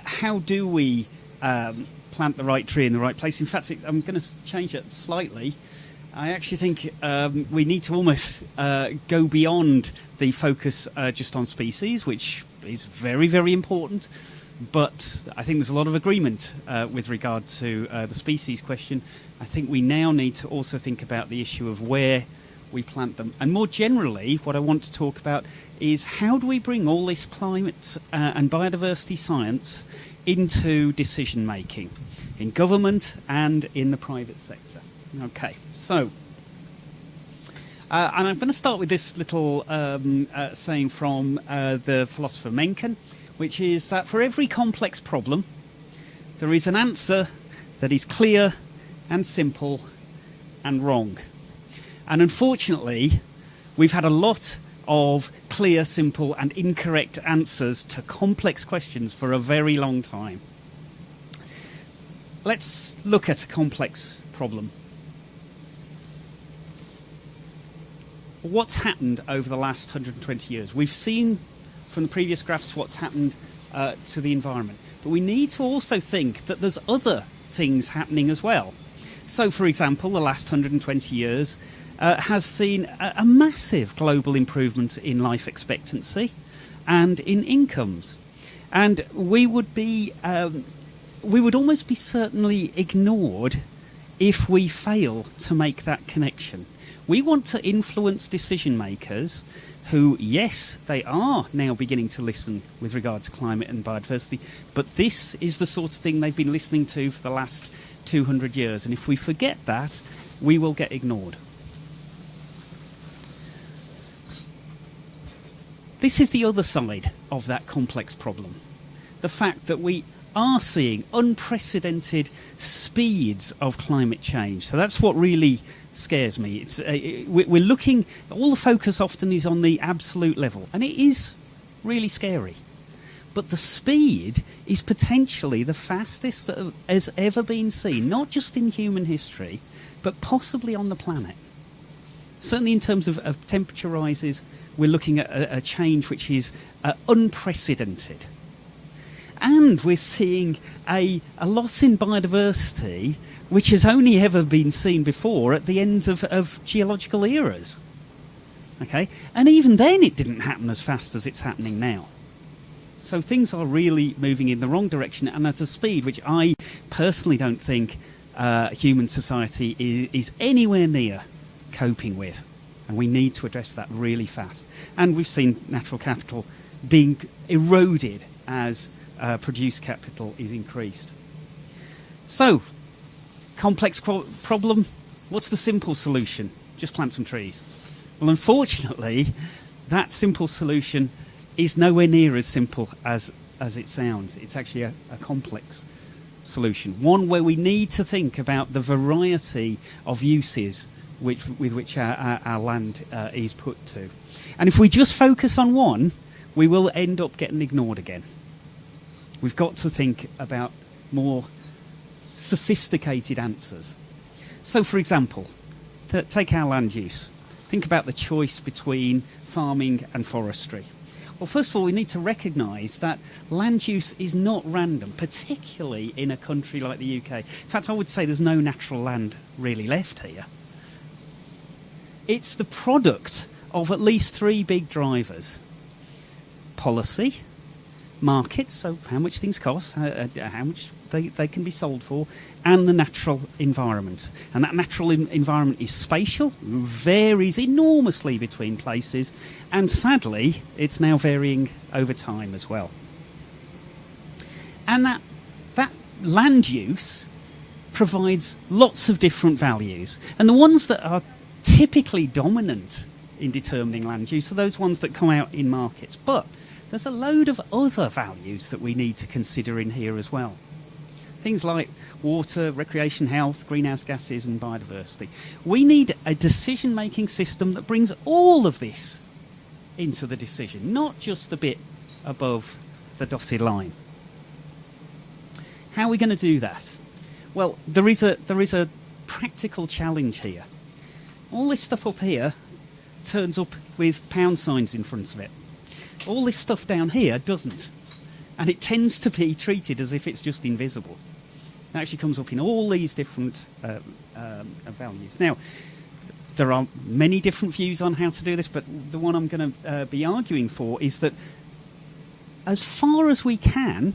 how do we plant the right tree in the right place? In fact, I'm going to change it slightly. I actually think we need to almost go beyond the focus just on species, which is very, very important. But I think there's a lot of agreement with regard to the species question. I think we now need to also think about the issue of where we plant them. And more generally, what I want to talk about is how do we bring all this climate and biodiversity science into decision making in government and in the private sector. Okay, so and I'm going to start with this little saying from the philosopher Mencken, which is that for every complex problem, there is an answer that is clear and simple and wrong. And unfortunately, we've had a lot of clear, simple and incorrect answers to complex questions for a very long time. Let's look at a complex problem. What's happened over the last 120 years? We've seen from the previous graphs what's happened to the environment. But we need to also think that there's other things happening as well. So, for example, the last 120 years has seen a massive global improvement in life expectancy and in incomes. And we would almost be certainly ignored if we fail to make that connection. We want to influence decision makers who, yes, they are now beginning to listen with regard to climate and biodiversity, but this is the sort of thing they've been listening to for the last 200 years. And if we forget that, we will get ignored. This is the other side of that complex problem. The fact that we are seeing unprecedented speeds of climate change. So that's what really scares me. It's we're looking, all the focus often is on the absolute level, and it is really scary. But the speed is potentially the fastest that has ever been seen, not just in human history, but possibly on the planet. Certainly in terms of temperature rises, we're looking at a change which is unprecedented. And we're seeing a loss in biodiversity which has only ever been seen before at the end of geological eras. Okay? And even then it didn't happen as fast as it's happening now. So things are really moving in the wrong direction and at a speed which I personally don't think human society is anywhere near coping with. And we need to address that really fast. And we've seen natural capital being eroded as produced capital is increased. So, complex problem. What's the simple solution? Just plant some trees. Well, unfortunately, that simple solution is nowhere near as simple as it sounds. It's actually a complex solution, one where we need to think about the variety of uses with which our land is put to. And if we just focus on one, we will end up getting ignored again. We've got to think about more sophisticated answers. So, for example, take our land use. Think about the choice between farming and forestry. Well, first of all, we need to recognise that land use is not random, particularly in a country like the UK. In fact, I would say there's no natural land really left here. It's the product of at least three big drivers. Policy, markets, so how much things cost, how much they can be sold for, and the natural environment. And that natural environment is spatial, varies enormously between places, and sadly, it's now varying over time as well. And that land use provides lots of different values. And the ones that are typically dominant in determining land use are those ones that come out in markets. But there's a load of other values that we need to consider in here as well. Things like water, recreation, health, greenhouse gases and biodiversity. We need a decision-making system that brings all of this into the decision, not just the bit above the dotted line. How are we going to do that? Well, there is a practical challenge here. All this stuff up here turns up with pound signs in front of it. All this stuff down here doesn't. And it tends to be treated as if it's just invisible. It actually comes up in all these different values. Now, there are many different views on how to do this, but the one I'm going to be arguing for is that as far as we can,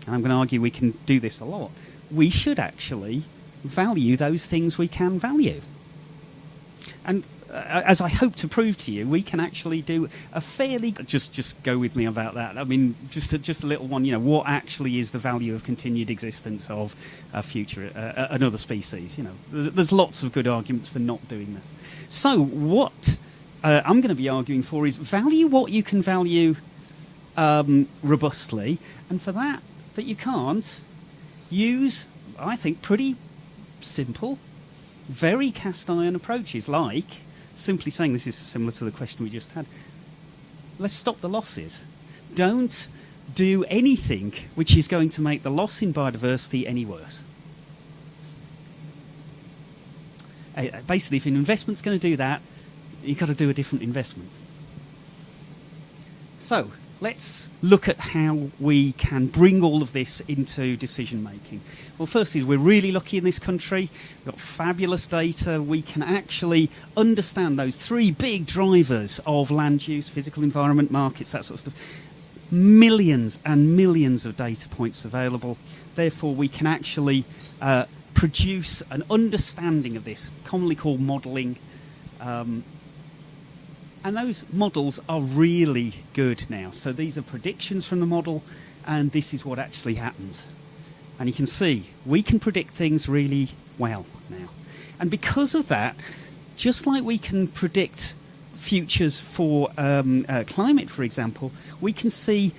and I'm going to argue we can do this a lot, we should actually value those things we can value. And as I hope to prove to you, we can actually do a fairly... Just go with me about that. I mean, just a little one, what actually is the value of continued existence of a future, another species? There's lots of good arguments for not doing this. So what I'm going to be arguing for is value what you can value robustly, and for that you can't, use, I think, pretty simple, very cast iron approaches, like simply saying, this is similar to the question we just had, let's stop the losses. Don't do anything which is going to make the loss in biodiversity any worse. Basically, if an investment's going to do that, you've got to do a different investment. So let's look at how we can bring all of this into decision making. Well, firstly, we're really lucky in this country. We've got fabulous data. We can actually understand those three big drivers of land use, physical environment, markets, that sort of stuff. Millions and millions of data points available. Therefore, we can actually produce an understanding of this, commonly called modelling. And those models are really good now. So these are predictions from the model, and this is what actually happens. And you can see, we can predict things really well now. And because of that, just like we can predict futures for climate, for example, we can see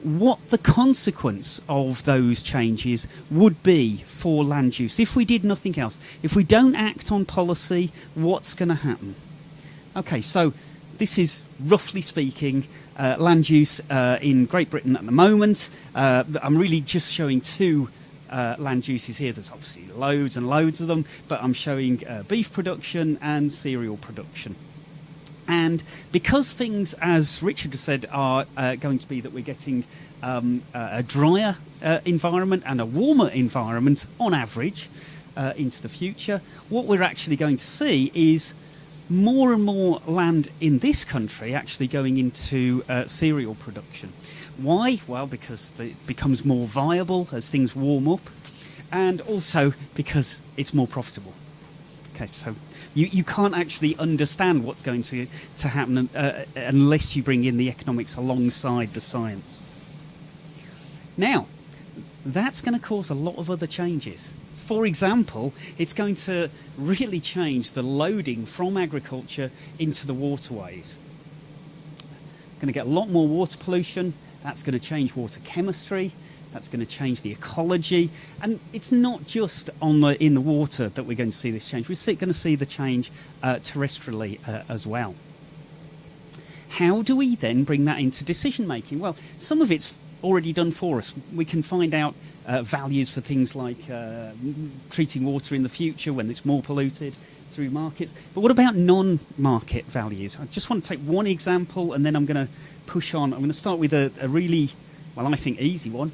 what the consequence of those changes would be for land use. If we did nothing else, if we don't act on policy, what's going to happen? Okay, so this is, roughly speaking, land use in Great Britain at the moment. I'm really just showing two land uses here. There's obviously loads and loads of them, but I'm showing beef production and cereal production. And because things, as Richard has said, are going to be that we're getting a drier environment and a warmer environment on average into the future, what we're actually going to see is more and more land in this country actually going into cereal production. Why? Well, because it becomes more viable as things warm up, and also because it's more profitable. Okay, so you can't actually understand what's going to happen unless you bring in the economics alongside the science. Now, that's going to cause a lot of other changes. For example, it's going to really change the loading from agriculture into the waterways. Going to get a lot more water pollution. That's going to change water chemistry. That's going to change the ecology. And it's not just in the water that we're going to see this change. We're going to see the change terrestrially as well. How do we then bring that into decision making? Well, some of it's already done for us. We can find out values for things like treating water in the future when it's more polluted through markets. But what about non-market values? I just want to take one example, and then I'm going to push on. I'm going to start with a really, well, I think, easy one.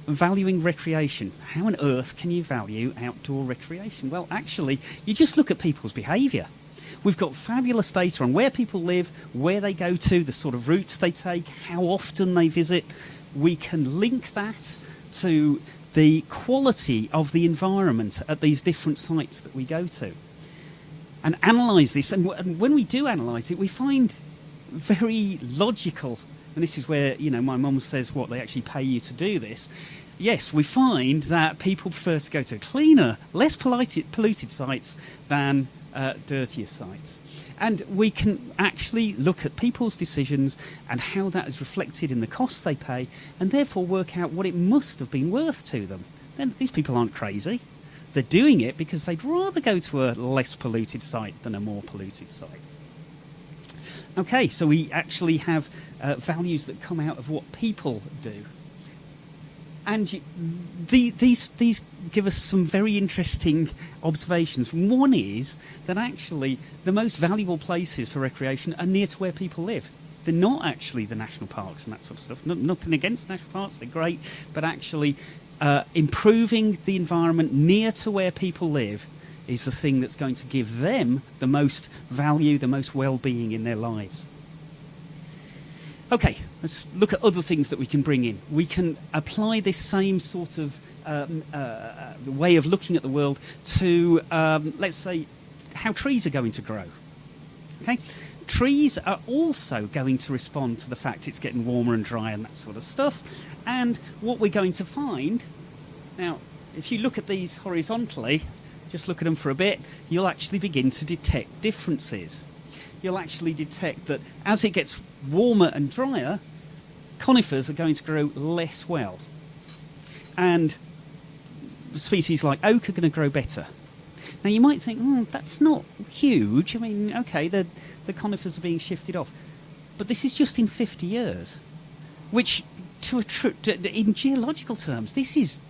Valuing recreation. How on earth can you value outdoor recreation? Well, actually, you just look at people's behaviour. We've got fabulous data on where people live, where they go to, the sort of routes they take, how often they visit. We can link that to the quality of the environment at these different sites that we go to and analyse this. And when we do analyse it, we find very logical, and this is where, my mum says, what, they actually pay you to do this. Yes, we find that people prefer to go to cleaner, less polluted sites than dirtier sites. And we can actually look at people's decisions and how that is reflected in the costs they pay, and therefore work out what it must have been worth to them. Then these people aren't crazy. They're doing it because they'd rather go to a less polluted site than a more polluted site. Okay, so we actually have values that come out of what people do. And these give us some very interesting observations. One is that actually the most valuable places for recreation are near to where people live. They're not actually the national parks and that sort of stuff. Nothing against national parks, they're great, but actually improving the environment near to where people live is the thing that's going to give them the most value, the most well-being in their lives. Okay, let's look at other things that we can bring in. We can apply this same sort of way of looking at the world to, let's say, how trees are going to grow. Okay, trees are also going to respond to the fact it's getting warmer and dry and that sort of stuff. And what we're going to find, now, if you look at these horizontally, just look at them for a bit, you'll actually begin to detect differences. You'll actually detect that as it gets warmer and drier, conifers are going to grow less well. And species like oak are going to grow better. Now, you might think, that's not huge. I mean, okay, the conifers are being shifted off. But this is just in 50 years, which, in geological terms, this is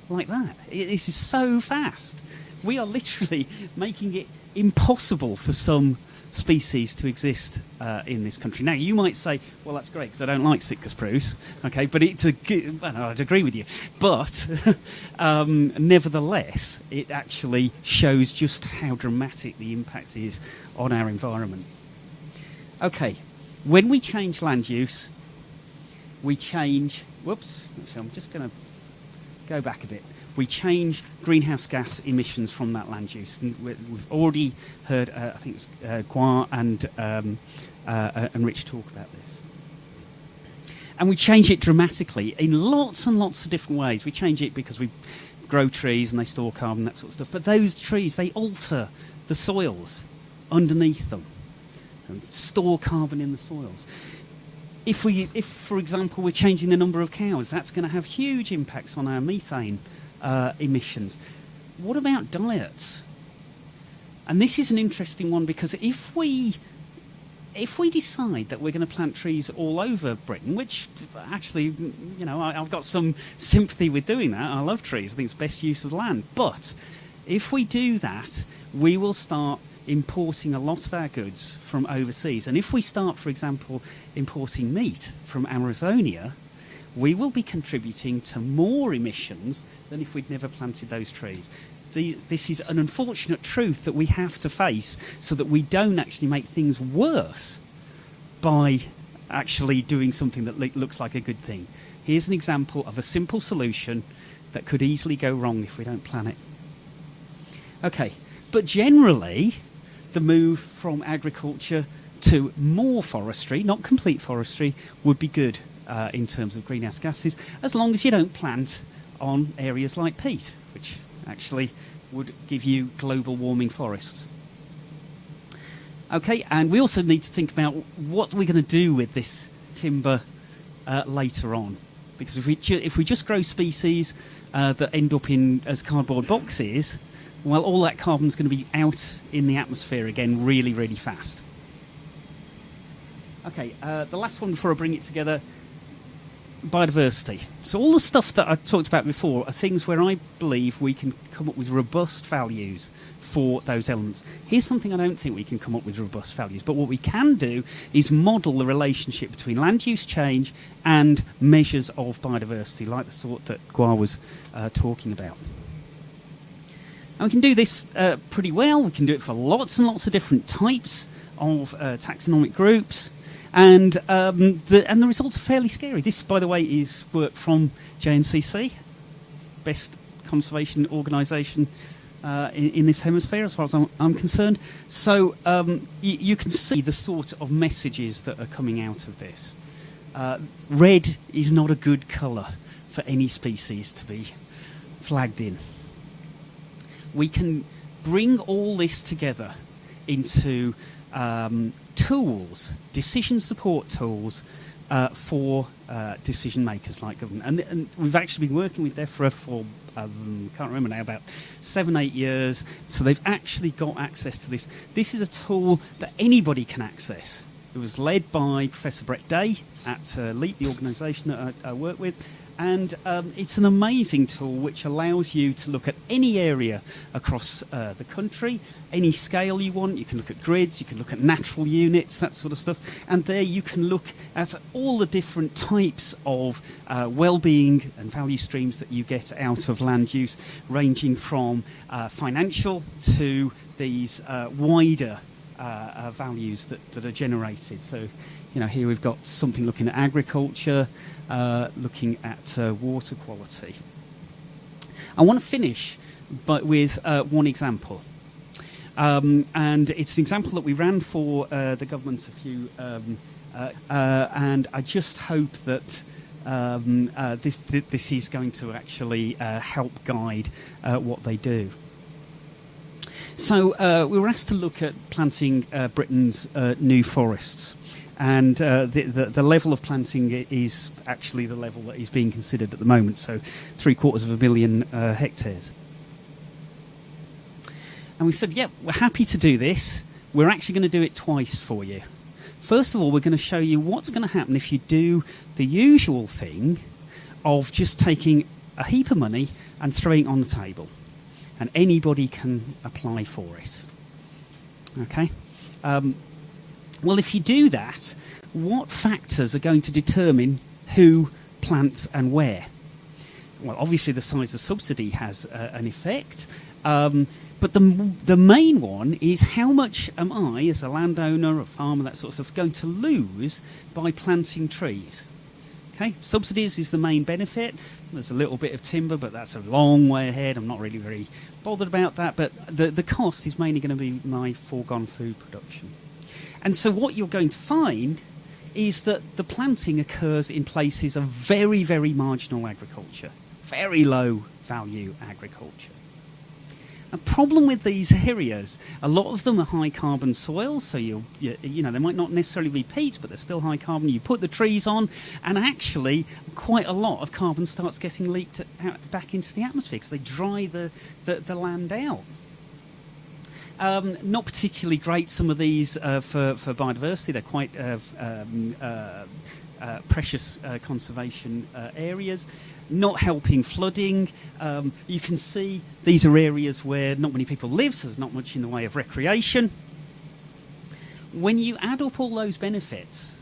like that. This is so fast. We are literally making it impossible for some species to exist in this country. Now, you might say, well, that's great, because I don't like Sitka spruce, okay, but I'd agree with you. But nevertheless, it actually shows just how dramatic the impact is on our environment. Okay, when we change land use, we change, I'm just going to go back a bit. We change greenhouse gas emissions from that land use. And we've already heard, I think it was Gua and Rich talk about this. And we change it dramatically in lots and lots of different ways. We change it because we grow trees and they store carbon, that sort of stuff. But those trees, they alter the soils underneath them and store carbon in the soils. If, for example, we're changing the number of cows, that's going to have huge impacts on our methane emissions. What about diets? And this is an interesting one, because if we decide that we're going to plant trees all over Britain, which actually, I've got some sympathy with doing that. I love trees. I think it's the best use of the land. But if we do that, we will start importing a lot of our goods from overseas. And if we start, for example, importing meat from Amazonia, we will be contributing to more emissions than if we'd never planted those trees. This is an unfortunate truth that we have to face, so that we don't actually make things worse by actually doing something that looks like a good thing. Here's an example of a simple solution that could easily go wrong if we don't plan it. Okay, but generally, the move from agriculture to more forestry, not complete forestry, would be good in terms of greenhouse gases, as long as you don't plant on areas like peat, which actually would give you global warming forests. Okay, and we also need to think about what we're going to do with this timber later on, because if we just grow species that end up as cardboard boxes, well, all that carbon's going to be out in the atmosphere again really, really fast. Okay, the last one before I bring it together, biodiversity. So all the stuff that I talked about before are things where I believe we can come up with robust values for those elements. Here's something I don't think we can come up with robust values, but what we can do is model the relationship between land use change and measures of biodiversity, like the sort that Gua was talking about. And we can do this pretty well. We can do it for lots and lots of different types of taxonomic groups. And the results are fairly scary. This, by the way, is work from JNCC, best conservation organisation in this hemisphere, as far as I'm concerned. So you can see the sort of messages that are coming out of this. Red is not a good colour for any species to be flagged in. We can bring all this together into tools, decision support tools for decision makers like government. And we've actually been working with DEFRA for, can't remember now, about 7-8 years. So they've actually got access to this. This is a tool that anybody can access. It was led by Professor Brett Day at LEAP, the organisation that I work with. And it's an amazing tool which allows you to look at any area across the country, any scale you want. You can look at grids, you can look at natural units, that sort of stuff. And there you can look at all the different types of well-being and value streams that you get out of land use, ranging from financial to these wider values that are generated. So, here we've got something looking at agriculture, looking at water quality. I want to finish with one example. And it's an example that we ran for the government and I just hope that this is going to actually help guide what they do. So we were asked to look at planting Britain's new forests. And the level of planting is actually the level that is being considered at the moment, so 750,000 hectares. And we said, we're happy to do this. We're actually going to do it twice for you. First of all, we're going to show you what's going to happen if you do the usual thing of just taking a heap of money and throwing it on the table. And anybody can apply for it. Okay? Well, if you do that, what factors are going to determine who plants and where? Well, obviously the size of subsidy has an effect, but the main one is how much am I, as a landowner, a farmer, that sort of stuff, going to lose by planting trees? Okay, subsidies is the main benefit. There's a little bit of timber, but that's a long way ahead. I'm not really very bothered about that, but the cost is mainly going to be my foregone food production. And so what you're going to find is that the planting occurs in places of very, very marginal agriculture, very low value agriculture. A problem with these areas, a lot of them are high carbon soils, so they might not necessarily be peats, but they're still high carbon. You put the trees on, and actually quite a lot of carbon starts getting leaked back into the atmosphere because they dry the land out. Not particularly great, some of these, for biodiversity. They're quite precious conservation areas. Not helping flooding. You can see these are areas where not many people live, so there's not much in the way of recreation. When you add up all those benefits,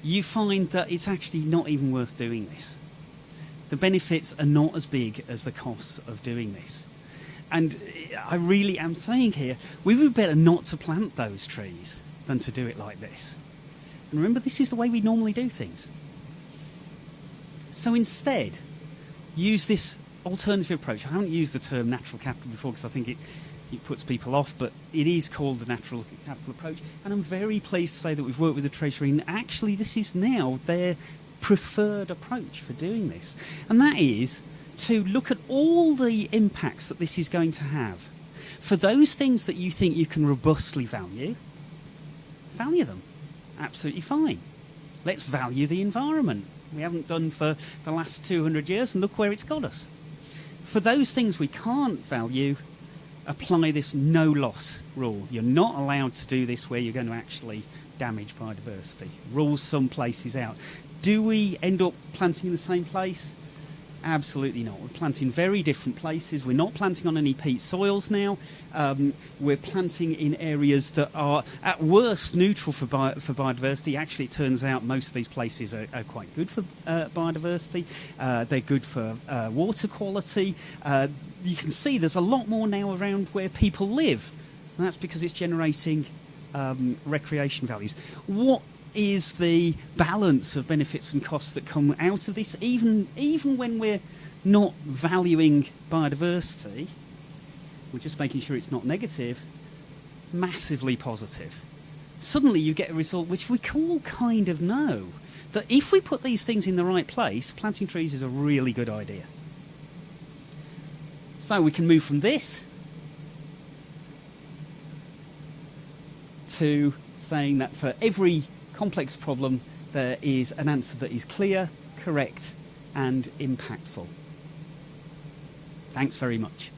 you find that it's actually not even worth doing this. The benefits are not as big as the costs of doing this. And I really am saying here, we would better not to plant those trees than to do it like this. And remember, this is the way we normally do things. So instead, use this alternative approach. I haven't used the term natural capital before because I think it puts people off, but it is called the natural capital approach. And I'm very pleased to say that we've worked with the Treasury, and actually this is now their preferred approach for doing this. And that is to look at all the impacts that this is going to have. For those things that you think you can robustly value them. Absolutely fine. Let's value the environment. We haven't done for the last 200 years, and look where it's got us. For those things we can't value, apply this no-loss rule. You're not allowed to do this where you're going to actually damage biodiversity. Rule some places out. Do we end up planting in the same place? Absolutely not. We're planting very different places. We're not planting on any peat soils now. We're planting in areas that are, at worst, neutral for biodiversity. Actually, it turns out most of these places are quite good for biodiversity. They're good for water quality. You can see there's a lot more now around where people live. And that's because it's generating recreation values. What is the balance of benefits and costs that come out of this, even when we're not valuing biodiversity, we're just making sure it's not negative, massively positive. Suddenly you get a result which we all kind of know, that if we put these things in the right place, planting trees is a really good idea. So we can move from this to saying that for every complex problem, there is an answer that is clear, correct, and impactful. Thanks very much.